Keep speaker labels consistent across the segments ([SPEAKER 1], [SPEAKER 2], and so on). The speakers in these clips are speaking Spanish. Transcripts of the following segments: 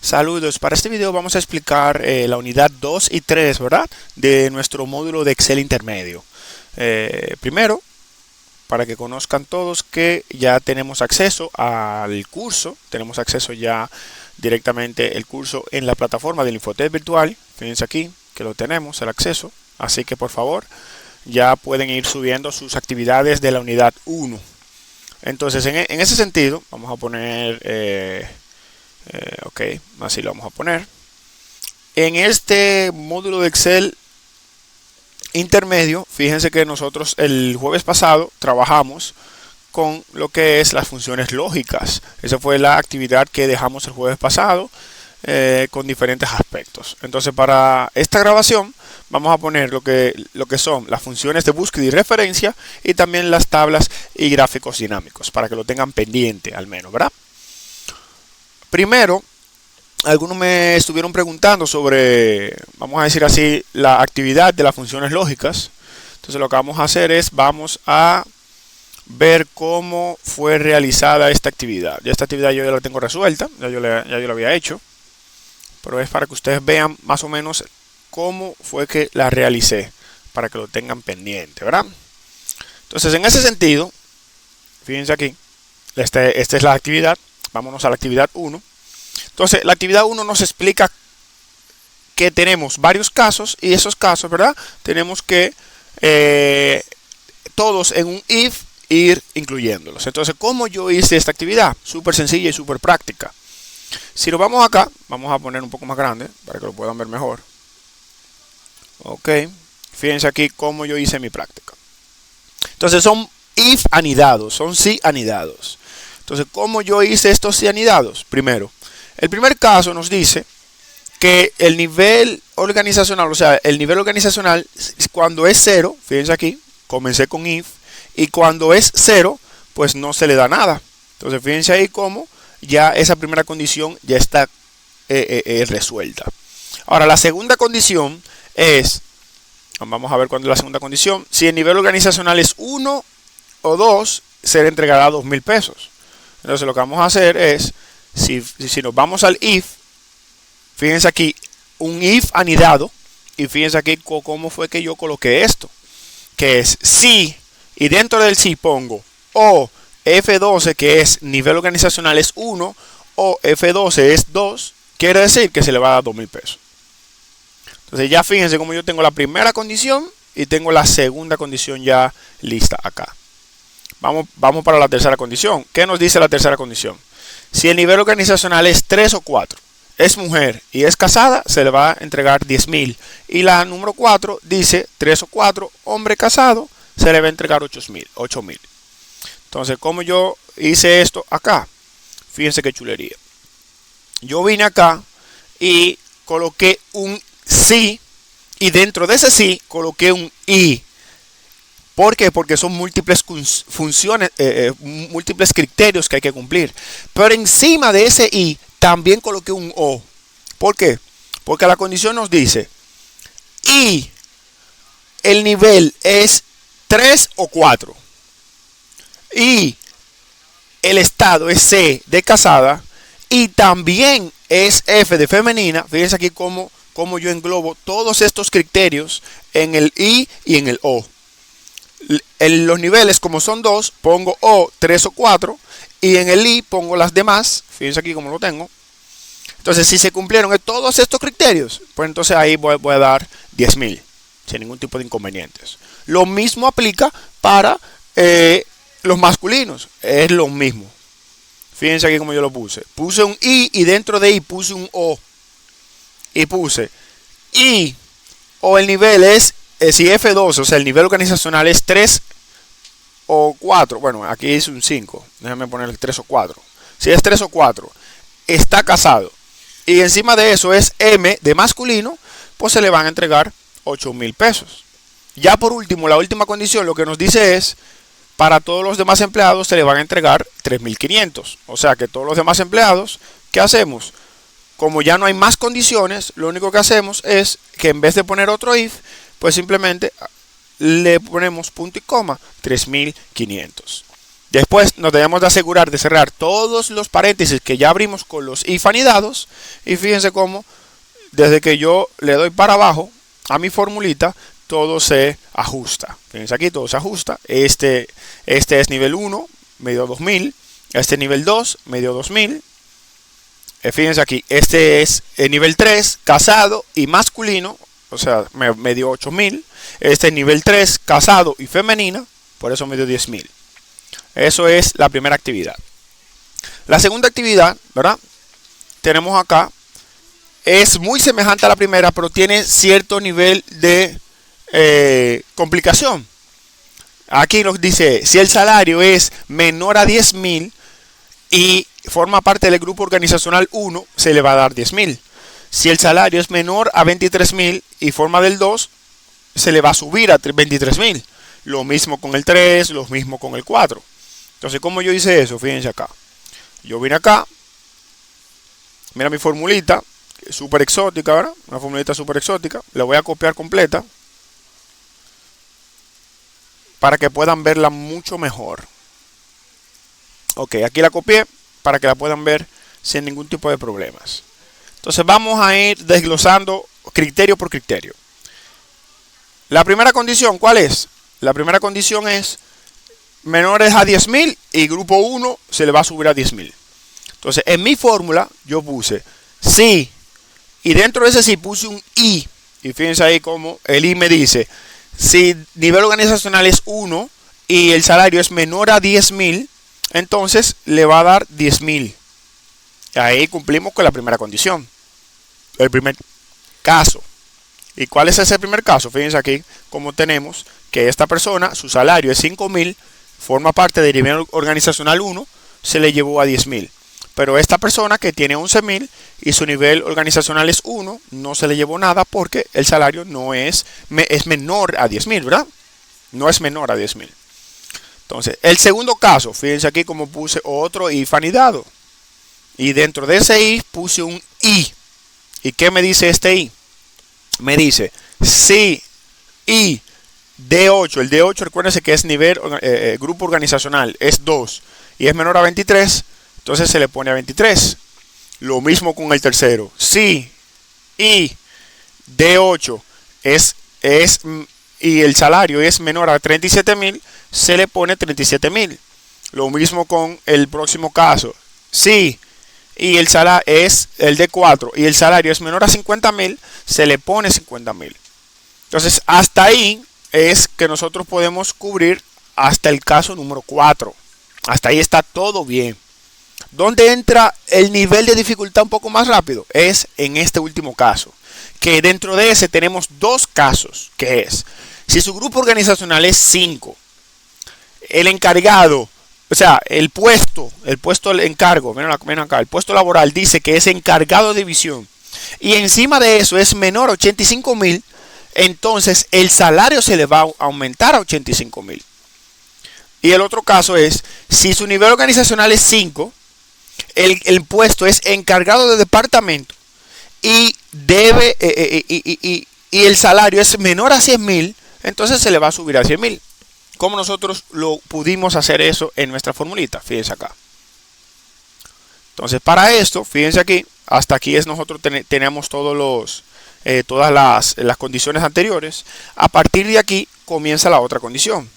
[SPEAKER 1] Saludos, para este video vamos a explicar la unidad 2 y 3, ¿verdad? De nuestro módulo de Excel intermedio. Primero, para que conozcan todos que ya tenemos acceso al curso, tenemos acceso ya directamente el curso en la plataforma del Infotec virtual. Fíjense aquí que lo tenemos, el acceso, así que por favor ya pueden ir subiendo sus actividades de la unidad 1. Entonces en ese sentido vamos a poner... ok, así lo vamos a poner. En este módulo de Excel intermedio, fíjense que nosotros el jueves pasado trabajamos con lo que es las funciones lógicas. Esa fue la actividad que dejamos el jueves pasado con diferentes aspectos. Entonces para esta grabación vamos a poner lo que son las funciones de búsqueda y referencia y también las tablas y gráficos dinámicos para que lo tengan pendiente al menos, ¿verdad? Primero, algunos me estuvieron preguntando sobre, vamos a decir así, la actividad de las funciones lógicas. Entonces lo que vamos a hacer es, vamos a ver cómo fue realizada esta actividad. Ya esta actividad yo ya la tengo resuelta, ya yo la había hecho. Pero es para que ustedes vean más o menos cómo fue que la realicé, para que lo tengan pendiente, ¿verdad? Entonces en ese sentido, fíjense aquí, esta es la actividad. Vámonos a la actividad 1. Entonces, la actividad 1 nos explica que tenemos varios casos y esos casos, ¿verdad? Tenemos que todos en un if ir incluyéndolos. Entonces, ¿cómo yo hice esta actividad? Súper sencilla y súper práctica. Si lo vamos acá, vamos a poner un poco más grande para que lo puedan ver mejor. Ok. Fíjense aquí cómo yo hice mi práctica. Entonces, son if anidados, son si anidados. Entonces, ¿cómo yo hice estos si anidados? Primero, el primer caso nos dice que el nivel organizacional, o sea, el nivel organizacional, cuando es 0, fíjense aquí, comencé con if, y cuando es 0, pues no se le da nada. Entonces, fíjense ahí cómo ya esa primera condición ya está resuelta. Ahora, la segunda condición es, vamos a ver cuándo es la segunda condición, si el nivel organizacional es 1 o 2, se le entregará 2,000 pesos. Entonces lo que vamos a hacer es, si nos vamos al if, fíjense aquí, un if anidado, y fíjense aquí cómo fue que yo coloqué esto, que es si, y dentro del si pongo o F12, que es nivel organizacional es 1, o F12 es 2, quiere decir que se le va a dar 2,000 pesos. Entonces ya fíjense cómo yo tengo la primera condición y tengo la segunda condición ya lista acá. Vamos para la tercera condición. ¿Qué nos dice la tercera condición? Si el nivel organizacional es 3 o 4, es mujer y es casada, se le va a entregar 10,000. Y la número 4 dice 3 o 4, hombre casado, se le va a entregar 8,000. Entonces, ¿cómo yo hice esto acá? Fíjense qué chulería. Yo vine acá y coloqué un sí, y dentro de ese sí coloqué un y. ¿Por qué? Porque son múltiples funciones, múltiples criterios que hay que cumplir. Pero encima de ese i también coloqué un o. ¿Por qué? Porque la condición nos dice y el nivel es 3 o 4 y el estado es C de casada y también es F de femenina. Fíjense aquí cómo yo englobo todos estos criterios en el i y en el o. En los niveles, como son 2, pongo o 3 o 4 y en el i pongo las demás. Fíjense aquí como lo tengo. Entonces, si se cumplieron todos estos criterios, pues entonces ahí voy a dar 10,000 sin ningún tipo de inconvenientes. Lo mismo aplica para los masculinos, es lo mismo. Fíjense aquí como yo lo puse. Puse un i y dentro de i puse un o y puse i o el nivel es si F2, o sea, el nivel organizacional es 3 o 4, bueno, aquí es un 5, déjame poner 3 o 4. Si es 3 o 4, está casado, y encima de eso es M de masculino, pues se le van a entregar 8,000 pesos. Ya por último, la última condición, lo que nos dice es, para todos los demás empleados se le van a entregar 3,500. O sea que todos los demás empleados, ¿qué hacemos? Como ya no hay más condiciones, lo único que hacemos es que en vez de poner otro if, pues simplemente le ponemos punto y coma 3,500. Después nos debemos de asegurar de cerrar todos los paréntesis que ya abrimos con los if anidados. Y fíjense cómo desde que yo le doy para abajo a mi formulita, todo se ajusta. Fíjense aquí, todo se ajusta. Este es nivel 1, me dio 2000. Este es nivel 2, me dio 2000. Fíjense aquí, este es el nivel 3, casado y masculino, o sea, me dio 8000. Este es nivel 3, casado y femenina, por eso me dio 10000. Eso es la primera actividad. La segunda actividad, ¿verdad? Tenemos acá, es muy semejante a la primera, pero tiene cierto nivel de complicación. Aquí nos dice, si el salario es menor a 10000 y forma parte del grupo organizacional 1, se le va a dar 10000. Si el salario es menor a 23000 y forma del 2, se le va a subir a 23000. Lo mismo con el 3, lo mismo con el 4. Entonces, ¿cómo yo hice eso? Fíjense acá. Yo vine acá. Mira mi formulita. Súper exótica, ¿verdad? Una formulita súper exótica. La voy a copiar completa. Para que puedan verla mucho mejor. Ok, aquí la copié. Para que la puedan ver sin ningún tipo de problemas. Entonces vamos a ir desglosando criterio por criterio. La primera condición, ¿cuál es? La primera condición es menores a 10000 y grupo 1 se le va a subir a 10000. Entonces en mi fórmula yo puse sí y dentro de ese sí puse un i. Y fíjense ahí como el i me dice, si nivel organizacional es 1 y el salario es menor a 10000, entonces le va a dar 10000. Ahí cumplimos con la primera condición. El primer caso. ¿Y cuál es ese primer caso? Fíjense aquí como tenemos que esta persona, su salario es 5000, forma parte del nivel organizacional 1, se le llevó a 10000. Pero esta persona que tiene 11000 y su nivel organizacional es 1, no se le llevó nada porque el salario no es menor a 10000, ¿verdad? No es menor a 10000. Entonces, el segundo caso, fíjense aquí como puse otro if anidado. Y dentro de ese if puse un i. ¿Y qué me dice este i? Me dice, si i D8, el D8 recuérdense que es nivel grupo organizacional, es 2 y es menor a 23, entonces se le pone a 23. Lo mismo con el tercero. Si i D8 y el salario es menor a 37000, se le pone 37000. Lo mismo con el próximo caso. Si y el salario es el D4 y el salario es menor a 50000, se le pone 50000. Entonces hasta ahí es que nosotros podemos cubrir hasta el caso número 4. Hasta ahí está todo bien. ¿Dónde entra el nivel de dificultad un poco más rápido? Es en este último caso, que dentro de ese tenemos dos casos, que es, si su grupo organizacional es 5, el encargado, o sea, el puesto, el encargo, ven acá, el puesto laboral dice que es encargado de división y encima de eso es menor a 85000, entonces el salario se le va a aumentar a 85000. Y el otro caso es, si su nivel organizacional es 5, el puesto es encargado de departamento y el salario es menor a 100.000, entonces se le va a subir a 100.000. ¿Cómo nosotros lo pudimos hacer eso en nuestra formulita? Fíjense acá. Entonces para esto, fíjense aquí, hasta aquí es nosotros tenemos todas las condiciones anteriores. A partir de aquí comienza la otra condición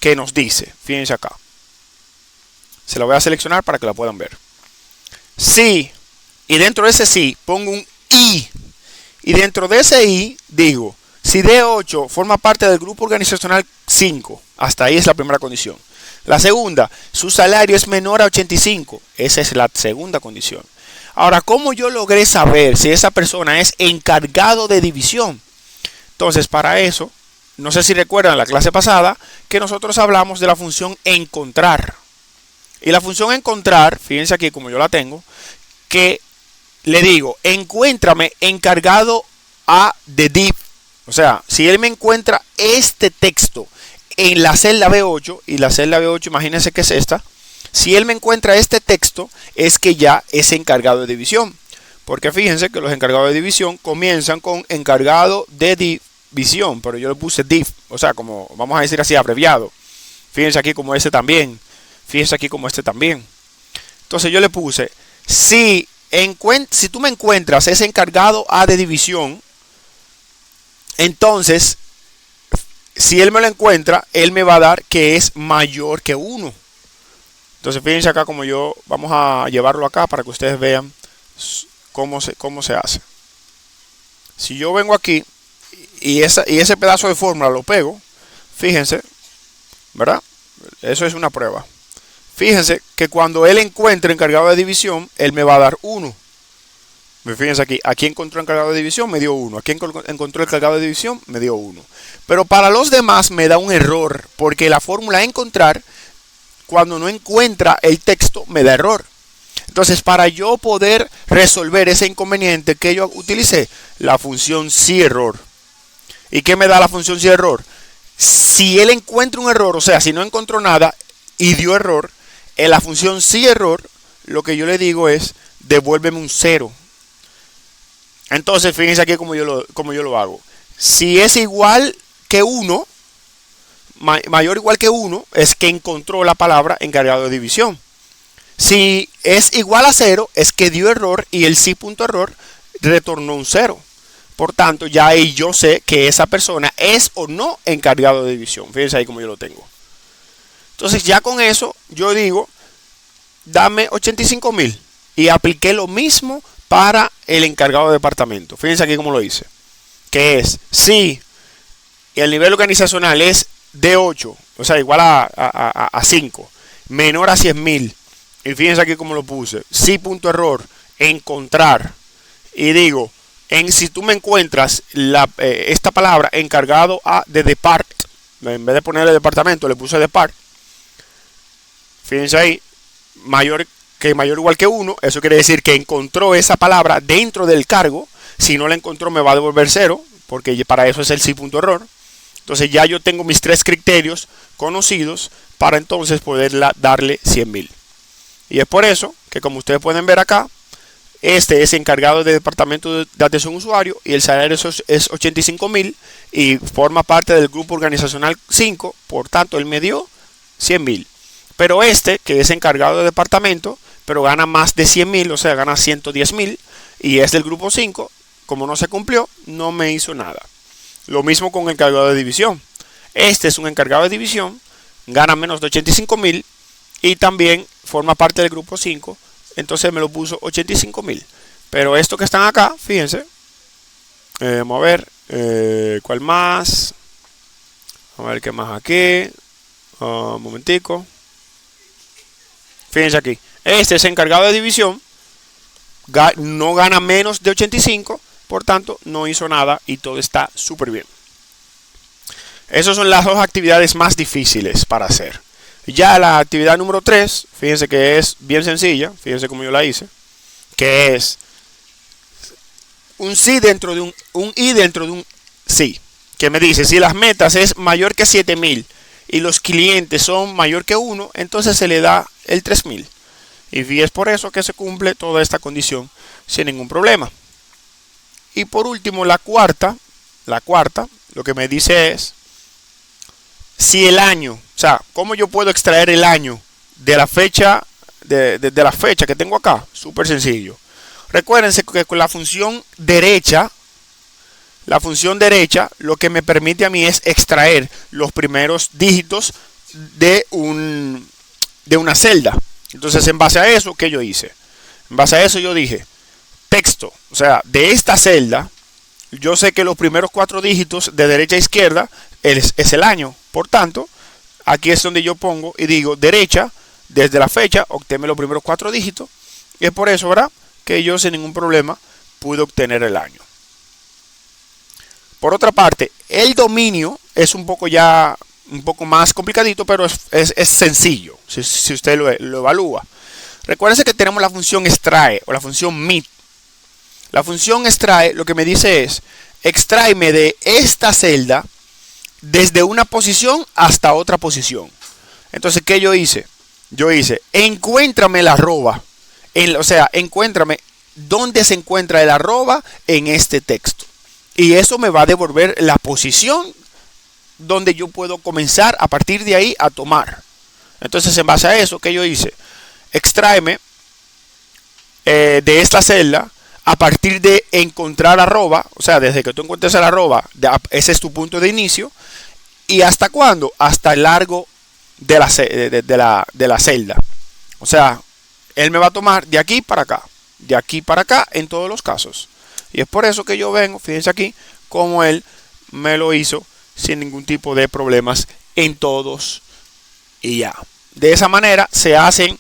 [SPEAKER 1] que nos dice, fíjense acá. Se la voy a seleccionar para que la puedan ver. Sí, y dentro de ese sí pongo un i. Y dentro de ese i digo, si D8 forma parte del grupo organizacional 5, hasta ahí es la primera condición. La segunda, su salario es menor a 85, esa es la segunda condición. Ahora, ¿cómo yo logré saber si esa persona es encargado de división? Entonces, para eso, no sé si recuerdan la clase pasada que nosotros hablamos de la función encontrar. Y la función encontrar, fíjense aquí como yo la tengo, que le digo, encuéntrame encargado a de div. O sea, si él me encuentra este texto en la celda B8, y la celda B8 imagínense que es esta, si él me encuentra este texto es que ya es encargado de división. Porque fíjense que los encargados de división comienzan con encargado de división, pero yo le puse div, o sea, como vamos a decir así abreviado. Fíjense aquí como ese también. Fíjense aquí como este también. Entonces yo le puse, si tú me encuentras ese encargado A de división, entonces, si él me lo encuentra, él me va a dar que es mayor que 1. Entonces fíjense acá como vamos a llevarlo acá para que ustedes vean cómo se hace. Si yo vengo aquí y ese pedazo de fórmula lo pego, fíjense, ¿verdad? Eso es una prueba. Fíjense que cuando él encuentre encargado de división, él me va a dar 1. Fíjense aquí encontró encargado de división, me dio 1. Aquí encontró encargado de división, me dio 1. Pero para los demás me da un error, porque la fórmula encontrar, cuando no encuentra el texto, me da error. Entonces, para yo poder resolver ese inconveniente que yo utilicé, la función si-error. ¿Y qué me da la función si-error? Si él encuentra un error, o sea, si no encontró nada y dio error, en la función si-error, lo que yo le digo es, devuélveme un 0. Entonces, fíjense aquí como yo lo hago. Si es igual que 1, mayor o igual que 1, es que encontró la palabra encargado de división. Si es igual a 0, es que dio error y el si.error retornó un 0. Por tanto, ya ahí yo sé que esa persona es o no encargado de división. Fíjense ahí como yo lo tengo. Entonces, ya con eso, yo digo, dame 85,000. Y apliqué lo mismo para el encargado de departamento. Fíjense aquí cómo lo hice. Que es, si el nivel organizacional es de 8, o sea, igual a 5, menor a 100,000. Y fíjense aquí cómo lo puse. Si.error, encontrar. Y digo, si tú me encuentras esta palabra encargado de depart, en vez de ponerle departamento, le puse depart. Fíjense ahí, mayor o igual que 1, eso quiere decir que encontró esa palabra dentro del cargo. Si no la encontró, me va a devolver 0, porque para eso es el si.error. Entonces ya yo tengo mis 3 criterios conocidos para entonces poder darle 100,000. Y es por eso que, como ustedes pueden ver acá, este es encargado de departamento de atención usuario y el salario es 85,000 y forma parte del grupo organizacional 5, por tanto él me dio 100,000. Pero este, que es encargado de departamento, pero gana más de 100,000, o sea, gana 110,000 y es del grupo 5, como no se cumplió, no me hizo nada. Lo mismo con el encargado de división. Este es un encargado de división, gana menos de 85,000 y también forma parte del grupo 5, entonces me lo puso 85,000. Pero estos que están acá, fíjense, vamos a ver, ¿cuál más? Vamos a ver qué más aquí. Un momentico. Fíjense aquí, este es encargado de división, no gana menos de 85, por tanto no hizo nada y todo está súper bien. Esas son las 2 actividades más difíciles para hacer. Ya la actividad número 3, fíjense que es bien sencilla, fíjense cómo yo la hice, que es un sí dentro de un y dentro de un sí, que me dice si las metas es mayor que 7,000 y los clientes son mayor que 1, entonces se le da el 3,000. Y es por eso que se cumple toda esta condición sin ningún problema. Y por último, la cuarta, lo que me dice es si el año, o sea, ¿cómo yo puedo extraer el año de la fecha de la fecha que tengo acá? Súper sencillo. Recuérdense que con la función derecha lo que me permite a mí es extraer los primeros dígitos de una celda. Entonces, en base a eso, ¿qué yo hice? En base a eso yo dije, texto, o sea, de esta celda, yo sé que los primeros 4 dígitos de derecha a izquierda es el año. Por tanto, aquí es donde yo pongo y digo derecha, desde la fecha, obténme los primeros 4 dígitos. Y es por eso, ¿verdad?, que yo sin ningún problema pude obtener el año. Por otra parte, el dominio es un poco más complicadito, pero es sencillo si usted lo evalúa. Recuérdense que tenemos la función extrae o la función mit. La función extrae lo que me dice es extráeme de esta celda desde una posición hasta otra posición. Entonces, ¿qué yo hice? Yo hice encuéntrame el arroba, o sea, encuéntrame dónde se encuentra el arroba en este texto. Y eso me va a devolver la posición donde yo puedo comenzar a partir de ahí a tomar. Entonces, en base a eso, ¿qué yo hice? Extráeme de esta celda a partir de encontrar arroba, o sea, desde que tú encuentres el arroba, ese es tu punto de inicio. ¿Y hasta cuándo? Hasta el largo de la celda. O sea, él me va a tomar de aquí para acá en todos los casos. Y es por eso que yo vengo, fíjense aquí, como él me lo hizo sin ningún tipo de problemas en todos y ya. De esa manera se hace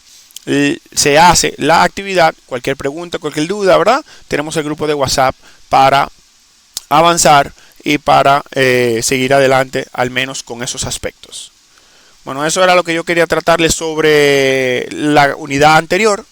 [SPEAKER 1] la actividad. Cualquier pregunta, cualquier duda, ¿verdad? Tenemos el grupo de WhatsApp para avanzar y para seguir adelante, al menos con esos aspectos. Bueno, eso era lo que yo quería tratarles sobre la unidad anterior.